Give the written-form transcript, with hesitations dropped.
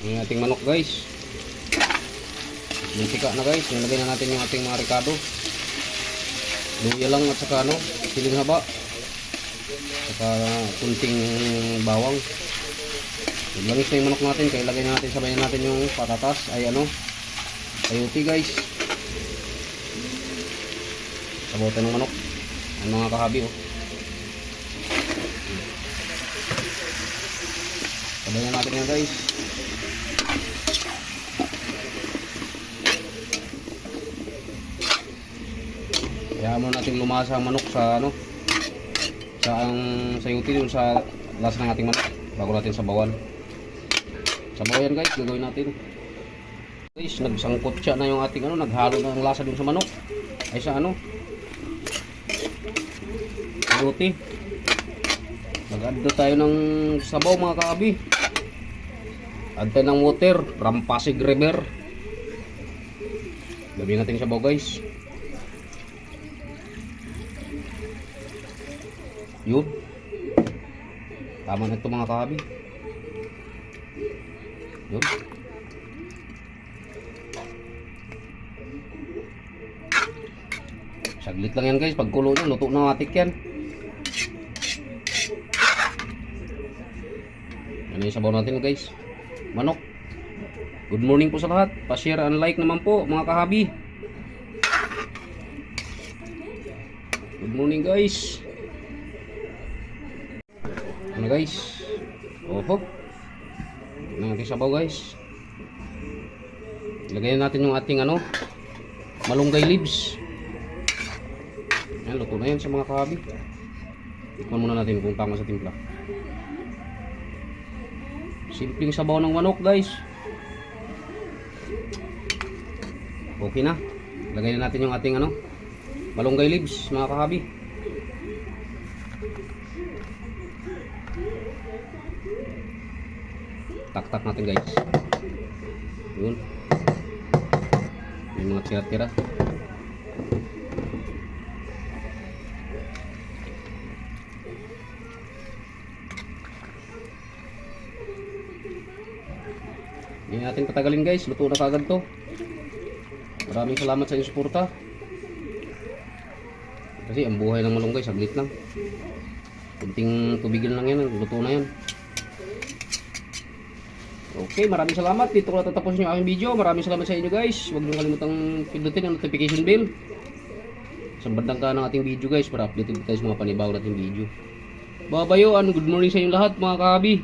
Yung ating manok guys. Muntika na guys. Nilagay na natin yung ating mga ricado. Luya lang at saka ano, siling haba. Saka kunting bawang. Langis na yung manok natin. Kaya lagay na natin, sabayan natin yung patatas. Ay ano, sayote guys. Sabaw tayo ng manok. Ang mga kahabi oh. Sabayan natin yan guys. Kaya mo natin lumasa ang manok sa ano, sa ang sayote dun sa lasa ng ating manok bago natin sabawan. Sabaw yan guys, gagawin natin. Guys, nagsangkot siya na yung ating ano, naghalo na ang lasa dun sa manok. Ay sa ano, sayote. Mag-add na tayo ng sabaw mga kaabi. Add tayo ng water from Pasig River. Gawin natin yung sabaw guys. Yun. Tama na ito mga kaabi. Yun. Saglit lang yan guys. Pagkulo nyo, luto na matik yan. Ano yung sabaw natin guys? Manok. Good morning po sa lahat. Pa-share and like naman po mga kahabi. Good morning guys. Ano guys? Oho. Ano natin sabaw guys? Ilagay natin yung ating ano, malunggay leaves. Yan, luto na yan sa mga kahabi. Tikman muna natin kung tama sa timpla. Simpleng sabaw ng manok guys. Okay na. Lagay na natin yung ating ano, malunggay leaves mga kahabi. Tak-tak natin guys. Yun. Yung mga tira-tira. Hindi natin patagalin guys. Luto na kagad to. Maraming salamat sa inyong suporta. Kasi ang buhay ng malunggay saglit lang. Kunting tubigin lang yan. Luto na yan. Okay, maraming salamat. Dito ko natatapusin yung aking video. Maraming salamat sa inyo guys. Huwag nyo kalimutang pindutin ang notification bell sa bandang ka ng ating video guys para updated tayo sa mga panibago nating video. Babayo, good morning sa inyo lahat mga kahabi.